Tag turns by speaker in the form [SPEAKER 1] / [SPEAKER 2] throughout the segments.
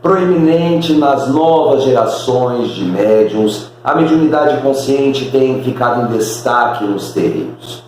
[SPEAKER 1] proeminente nas novas gerações de médiuns. A mediunidade consciente tem ficado em destaque nos terreiros.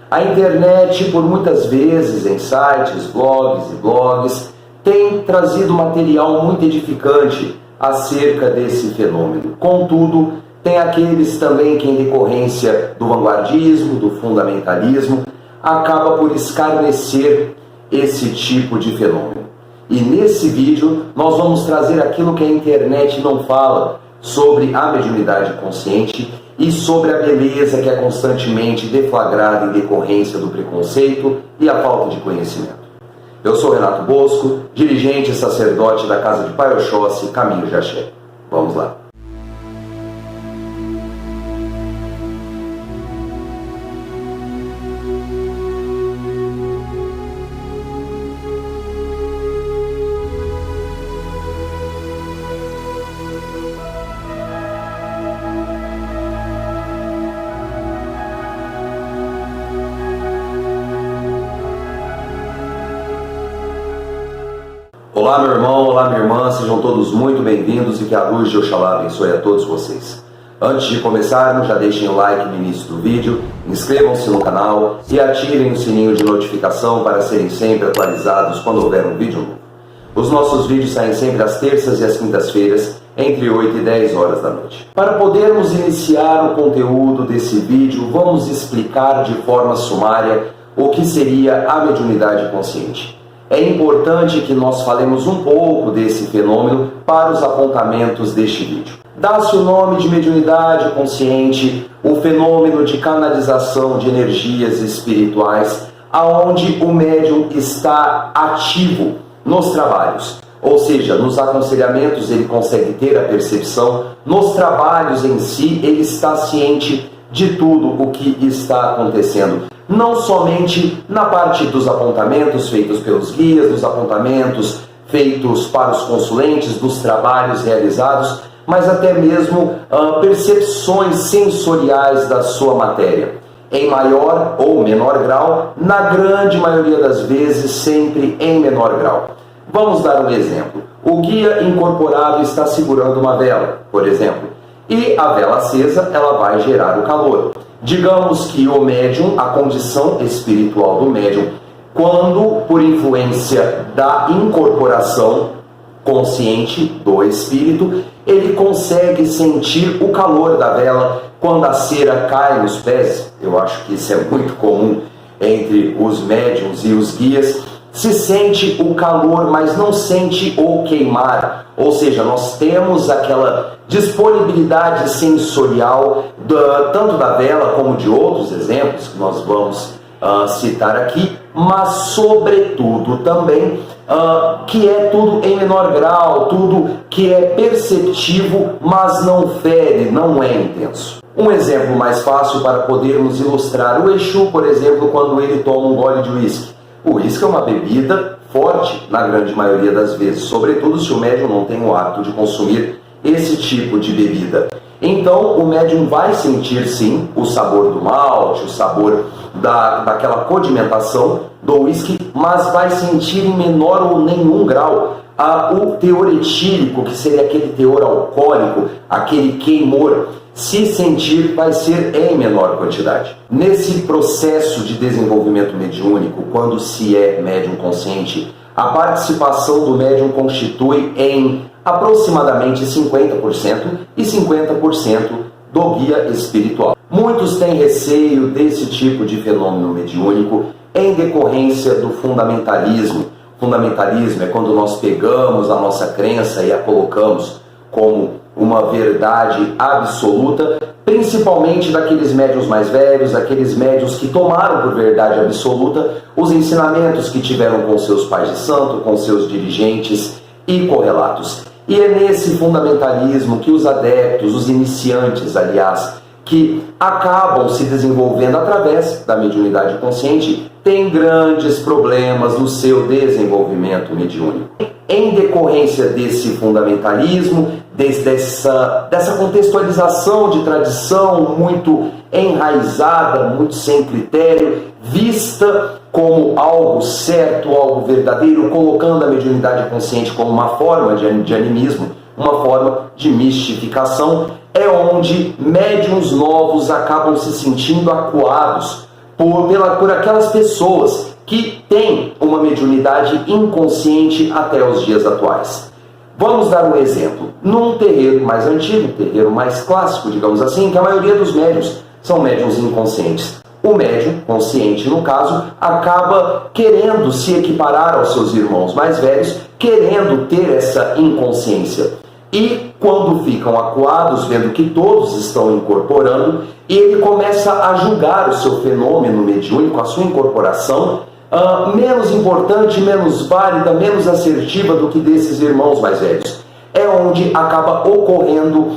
[SPEAKER 1] A internet, por muitas vezes, em sites, blogs, tem trazido material muito edificante acerca desse fenômeno. Contudo, tem aqueles também que, em decorrência do vanguardismo, do fundamentalismo, acaba por escarnecer esse tipo de fenômeno. E nesse vídeo nós vamos trazer aquilo que a internet não fala sobre a mediunidade consciente e sobre a beleza que é constantemente deflagrada em decorrência do preconceito e a falta de conhecimento. Eu sou Renato Bosco, dirigente e sacerdote da Casa de Pai Oxóssi, Caminho de Axé. Vamos lá. Olá meu irmão, olá minha irmã, sejam todos muito bem-vindos e que a luz de Oxalá abençoe a todos vocês. Antes de começarmos, já deixem o like no início do vídeo, inscrevam-se no canal e ativem o sininho de notificação para serem sempre atualizados quando houver um vídeo novo. Os nossos vídeos saem sempre às terças e às quintas-feiras, entre 8 e 10 horas da noite. Para podermos iniciar o conteúdo desse vídeo, vamos explicar de forma sumária o que seria a mediunidade consciente. É importante que nós falemos um pouco desse fenômeno para os apontamentos deste vídeo. Dá-se o nome de mediunidade consciente, o fenômeno de canalização de energias espirituais, aonde o médium está ativo nos trabalhos. Ou seja, nos aconselhamentos ele consegue ter a percepção, nos trabalhos em si ele está ciente de tudo o que está acontecendo. Não somente na parte dos apontamentos feitos pelos guias, dos apontamentos feitos para os consulentes, dos trabalhos realizados, mas até mesmo percepções sensoriais da sua matéria. Em maior ou menor grau, na grande maioria das vezes, sempre em menor grau. Vamos dar um exemplo. O guia incorporado está segurando uma vela, por exemplo, e a vela acesa ela vai gerar o calor. Digamos que o médium, a condição espiritual do médium, quando por influência da incorporação consciente do espírito, ele consegue sentir o calor da vela quando a cera cai nos pés. Eu acho que isso é muito comum entre os médiums e os guias. Se sente o calor, mas não sente o queimar. Ou seja, nós temos aquela disponibilidade sensorial, tanto da vela como de outros exemplos que nós vamos citar aqui, mas sobretudo também que é tudo em menor grau, tudo que é perceptivo, mas não fere, não é intenso. Um exemplo mais fácil para podermos ilustrar: o Exu, por exemplo, quando ele toma um gole de uísque. O uísque é uma bebida forte na grande maioria das vezes, sobretudo se o médium não tem o hábito de consumir esse tipo de bebida. Então o médium vai sentir sim o sabor do malte, o sabor daquela condimentação do uísque, mas vai sentir em menor ou nenhum grau o teor etílico, que seria aquele teor alcoólico, aquele queimor. Se sentir, vai ser em menor quantidade. Nesse processo de desenvolvimento mediúnico, quando se é médium consciente, a participação do médium constitui em aproximadamente 50% e 50% do guia espiritual. Muitos têm receio desse tipo de fenômeno mediúnico em decorrência do fundamentalismo. Fundamentalismo é quando nós pegamos a nossa crença e a colocamos como uma verdade absoluta, principalmente daqueles médiuns mais velhos, aqueles médiuns que tomaram por verdade absoluta os ensinamentos que tiveram com seus pais de santo, com seus dirigentes e correlatos. E é nesse fundamentalismo que os adeptos, os iniciantes, aliás, que acabam se desenvolvendo através da mediunidade consciente, tem grandes problemas no seu desenvolvimento mediúnico. Em decorrência desse fundamentalismo, dessa contextualização de tradição muito enraizada, muito sem critério, vista como algo certo, algo verdadeiro, colocando a mediunidade consciente como uma forma de animismo, uma forma de mistificação, é onde médiuns novos acabam se sentindo acuados por aquelas pessoas que têm uma mediunidade inconsciente até os dias atuais. Vamos dar um exemplo. Num terreiro mais antigo, terreiro mais clássico, digamos assim, que a maioria dos médiuns são médiuns inconscientes. O médium, consciente no caso, acaba querendo se equiparar aos seus irmãos mais velhos, querendo ter essa inconsciência. E quando ficam acuados, vendo que todos estão incorporando, ele começa a julgar o seu fenômeno mediúnico, a sua incorporação, menos importante, menos válida, menos assertiva do que desses irmãos mais velhos. É onde acaba ocorrendo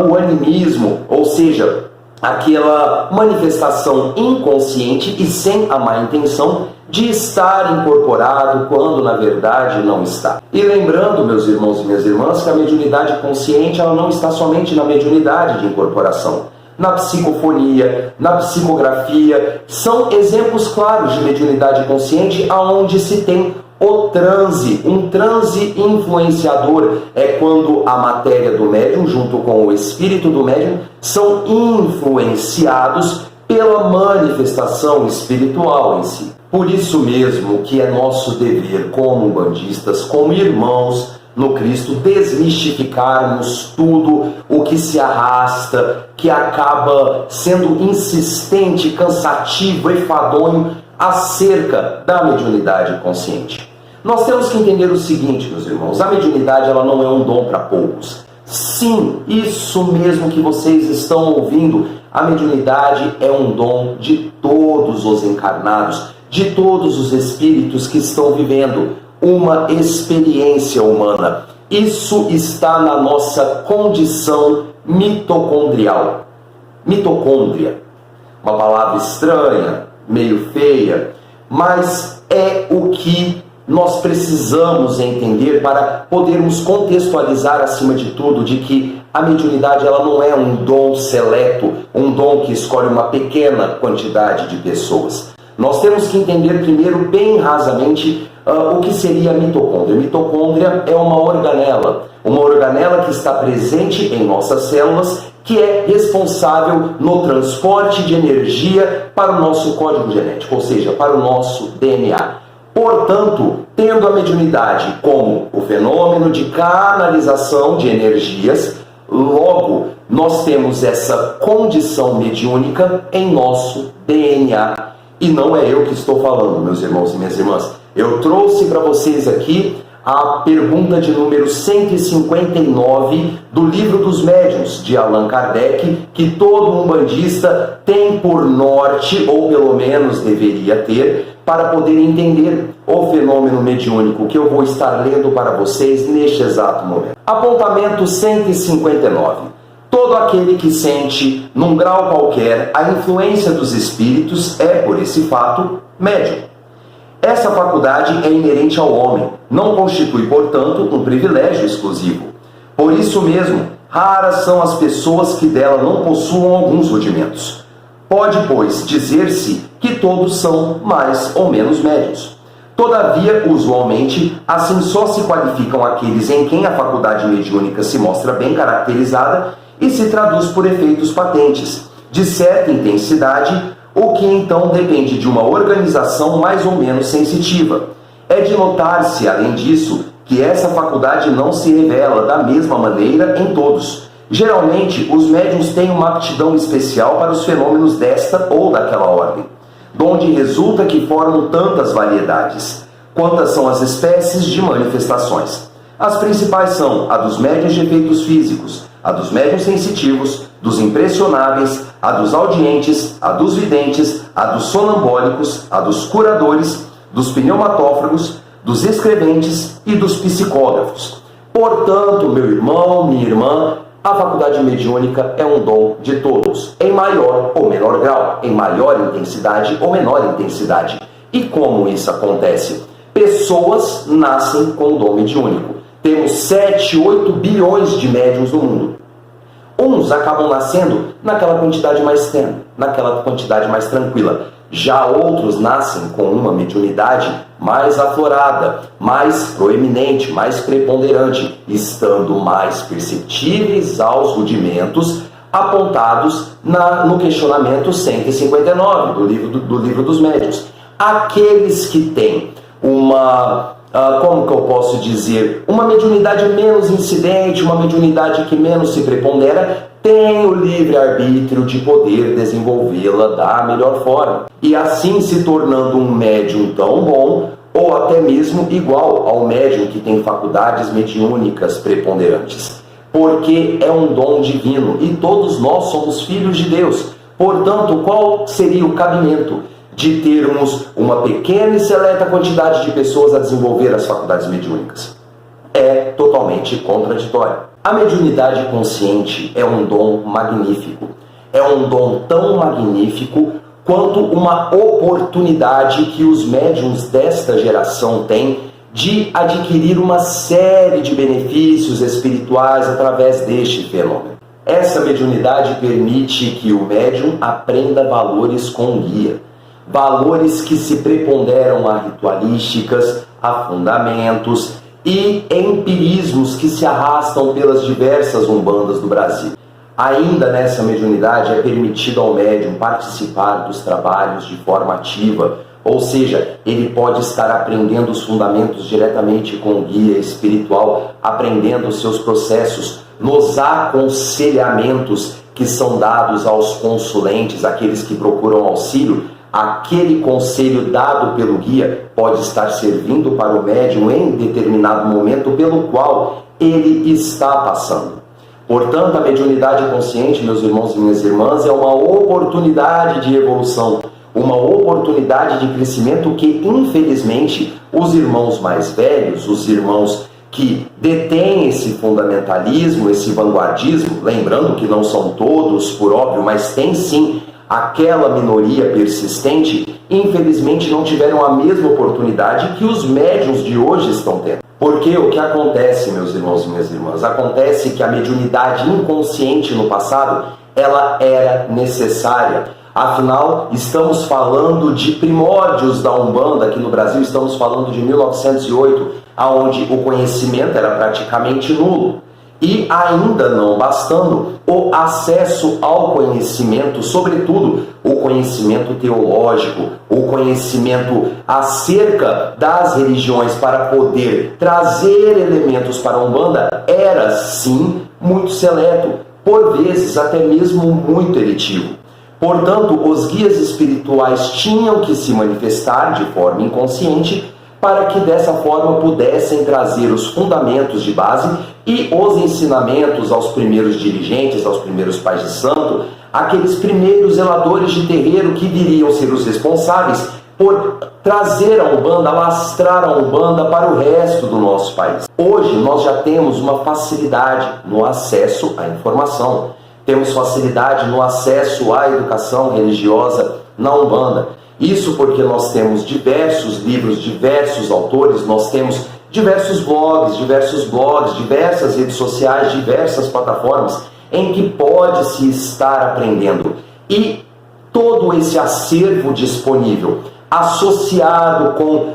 [SPEAKER 1] o animismo, ou seja, aquela manifestação inconsciente e sem a má intenção de estar incorporado quando na verdade não está. E lembrando, meus irmãos e minhas irmãs, que a mediunidade consciente ela não está somente na mediunidade de incorporação. Na psicofonia, na psicografia, são exemplos claros de mediunidade consciente aonde se tem o transe. Um transe influenciador é quando a matéria do médium, junto com o espírito do médium, são influenciados pela manifestação espiritual em si. Por isso mesmo que é nosso dever, como umbandistas, como irmãos no Cristo, desmistificarmos tudo o que se arrasta, que acaba sendo insistente, cansativo, enfadonho acerca da mediunidade consciente. Nós temos que entender o seguinte, meus irmãos, a mediunidade ela não é um dom para poucos. Sim, isso mesmo que vocês estão ouvindo, a mediunidade é um dom de todos os encarnados, de todos os espíritos que estão vivendo uma experiência humana. Isso está na nossa condição mitocondrial. Mitocôndria, uma palavra estranha, meio feia, mas é o que nós precisamos entender para podermos contextualizar acima de tudo de que a mediunidade ela não é um dom seleto, um dom que escolhe uma pequena quantidade de pessoas. Nós temos que entender primeiro, bem rasamente, o que seria a mitocôndria. A mitocôndria é uma organela que está presente em nossas células, que é responsável no transporte de energia para o nosso código genético, ou seja, para o nosso DNA. Portanto, tendo a mediunidade como o fenômeno de canalização de energias, logo nós temos essa condição mediúnica em nosso DNA. E não é eu que estou falando, meus irmãos e minhas irmãs. Eu trouxe para vocês aqui a pergunta de número 159 do Livro dos Médiuns, de Allan Kardec, que todo umbandista tem por norte, ou pelo menos deveria ter, para poder entender o fenômeno mediúnico que eu vou estar lendo para vocês neste exato momento. Apontamento 159. Todo aquele que sente, num grau qualquer, a influência dos espíritos é, por esse fato, médium. Essa faculdade é inerente ao homem, não constitui, portanto, um privilégio exclusivo. Por isso mesmo, raras são as pessoas que dela não possuam alguns rudimentos. Pode, pois, dizer-se que todos são mais ou menos médiuns. Todavia, usualmente, assim só se qualificam aqueles em quem a faculdade mediúnica se mostra bem caracterizada e se traduz por efeitos patentes, de certa intensidade, o que então depende de uma organização mais ou menos sensitiva. É de notar-se, além disso, que essa faculdade não se revela da mesma maneira em todos. Geralmente, os médiuns têm uma aptidão especial para os fenômenos desta ou daquela ordem, donde resulta que formam tantas variedades, quantas são as espécies de manifestações. As principais são a dos médiuns de efeitos físicos, a dos médiuns sensitivos, dos impressionáveis, a dos audientes, a dos videntes, a dos sonambólicos, a dos curadores, dos pneumatófagos, dos escreventes e dos psicógrafos. Portanto, meu irmão, minha irmã, a faculdade mediúnica é um dom de todos, em maior ou menor grau, em maior intensidade ou menor intensidade. E como isso acontece? Pessoas nascem com o dom mediúnico. Temos 7, 8 bilhões de médiuns no mundo. Uns acabam nascendo naquela quantidade mais tênue, naquela quantidade mais tranquila. Já outros nascem com uma mediunidade mais aflorada, mais proeminente, mais preponderante, estando mais perceptíveis aos rudimentos apontados no questionamento 159 do livro dos médiuns. Aqueles que têm como que eu posso dizer, uma mediunidade menos incidente, uma mediunidade que menos se prepondera, tem o livre-arbítrio de poder desenvolvê-la da melhor forma. E assim se tornando um médium tão bom, ou até mesmo igual ao médium que tem faculdades mediúnicas preponderantes. Porque é um dom divino e todos nós somos filhos de Deus. Portanto, qual seria o cabimento de termos uma pequena e seleta quantidade de pessoas a desenvolver as faculdades mediúnicas? É totalmente contraditório. A mediunidade consciente é um dom magnífico. É um dom tão magnífico quanto uma oportunidade que os médiuns desta geração têm de adquirir uma série de benefícios espirituais através deste fenômeno. Essa mediunidade permite que o médium aprenda valores com guia. Valores que se preponderam a ritualísticas, a fundamentos e empirismos que se arrastam pelas diversas umbandas do Brasil. Ainda nessa mediunidade é permitido ao médium participar dos trabalhos de forma ativa, ou seja, ele pode estar aprendendo os fundamentos diretamente com o guia espiritual, aprendendo os seus processos, nos aconselhamentos que são dados aos consulentes, aqueles que procuram auxílio. Aquele conselho dado pelo guia pode estar servindo para o médium em determinado momento pelo qual ele está passando. Portanto, a mediunidade consciente, meus irmãos e minhas irmãs, é uma oportunidade de evolução, uma oportunidade de crescimento que, infelizmente, os irmãos mais velhos, os irmãos que detêm esse fundamentalismo, esse vanguardismo, lembrando que não são todos, por óbvio, mas tem sim aquela minoria persistente, infelizmente não tiveram a mesma oportunidade que os médiuns de hoje estão tendo. Porque o que acontece, meus irmãos e minhas irmãs? Acontece que a mediunidade inconsciente no passado, ela era necessária. Afinal, estamos falando de primórdios da Umbanda aqui no Brasil, estamos falando de 1908, onde o conhecimento era praticamente nulo. E ainda não bastando, o acesso ao conhecimento, sobretudo o conhecimento teológico, o conhecimento acerca das religiões para poder trazer elementos para a Umbanda, era sim muito seleto, por vezes até mesmo muito eletivo. Portanto, os guias espirituais tinham que se manifestar de forma inconsciente para que dessa forma pudessem trazer os fundamentos de base e os ensinamentos aos primeiros dirigentes, aos primeiros pais de santo, aqueles primeiros zeladores de terreiro que viriam ser os responsáveis por trazer a Umbanda, alastrar a Umbanda para o resto do nosso país. Hoje nós já temos uma facilidade no acesso à informação, temos facilidade no acesso à educação religiosa na Umbanda. Isso porque nós temos diversos livros, diversos autores, nós temos diversas blogs, diversas redes sociais, diversas plataformas em que pode-se estar aprendendo. E todo esse acervo disponível, associado com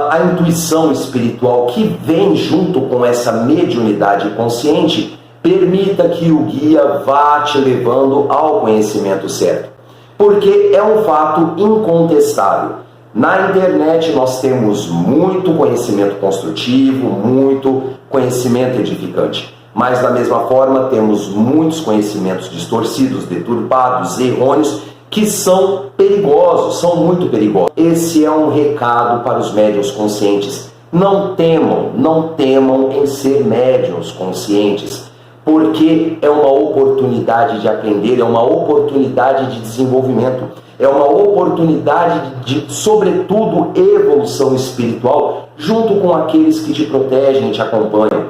[SPEAKER 1] a intuição espiritual que vem junto com essa mediunidade consciente, permita que o guia vá te levando ao conhecimento certo. Porque é um fato incontestável. Na internet nós temos muito conhecimento construtivo, muito conhecimento edificante. Mas da mesma forma temos muitos conhecimentos distorcidos, deturpados, errôneos, que são perigosos, são muito perigosos. Esse é um recado para os médiuns conscientes. Não temam em ser médiuns conscientes. Porque é uma oportunidade de aprender, é uma oportunidade de desenvolvimento, é uma oportunidade de, sobretudo, evolução espiritual, junto com aqueles que te protegem e te acompanham.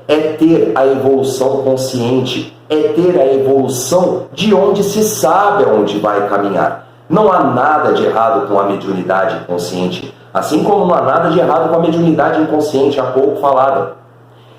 [SPEAKER 1] É ter a evolução consciente, é ter a evolução de onde se sabe aonde vai caminhar. Não há nada de errado com a mediunidade inconsciente, assim como não há nada de errado com a mediunidade inconsciente há pouco falada.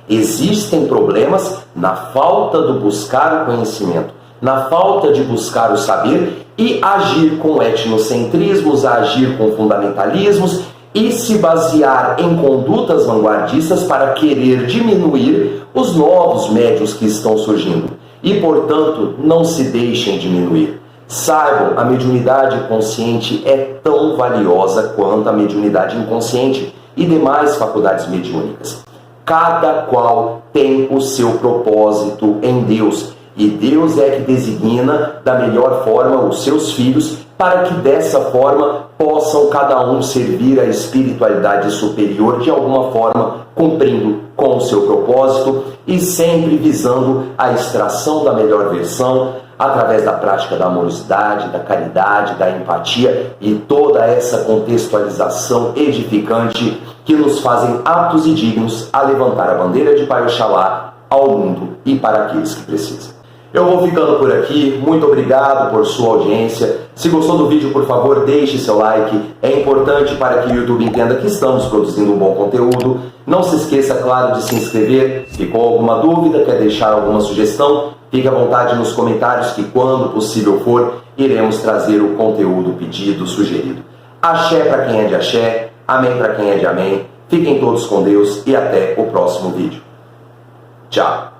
[SPEAKER 1] Existem problemas na falta do buscar o conhecimento, na falta de buscar o saber e agir com etnocentrismos, agir com fundamentalismos e se basear em condutas vanguardistas para querer diminuir os novos médiuns que estão surgindo. E, portanto, não se deixem diminuir. Saibam, a mediunidade consciente é tão valiosa quanto a mediunidade inconsciente e demais faculdades mediúnicas. Cada qual tem o seu propósito em Deus, e Deus é que designa da melhor forma os seus filhos, para que dessa forma possam cada um servir a espiritualidade superior de alguma forma, cumprindo com o seu propósito e sempre visando a extração da melhor versão, através da prática da amorosidade, da caridade, da empatia e toda essa contextualização edificante que nos fazem aptos e dignos a levantar a bandeira de Pai Oxalá ao mundo e para aqueles que precisam. Eu vou ficando por aqui, muito obrigado por sua audiência. Se gostou do vídeo, por favor, deixe seu like. É importante para que o YouTube entenda que estamos produzindo um bom conteúdo. Não se esqueça, claro, de se inscrever. Ficou alguma dúvida, quer deixar alguma sugestão? Fique à vontade nos comentários que, quando possível for, iremos trazer o conteúdo pedido, sugerido. Axé para quem é de axé, amém para quem é de amém. Fiquem todos com Deus e até o próximo vídeo. Tchau!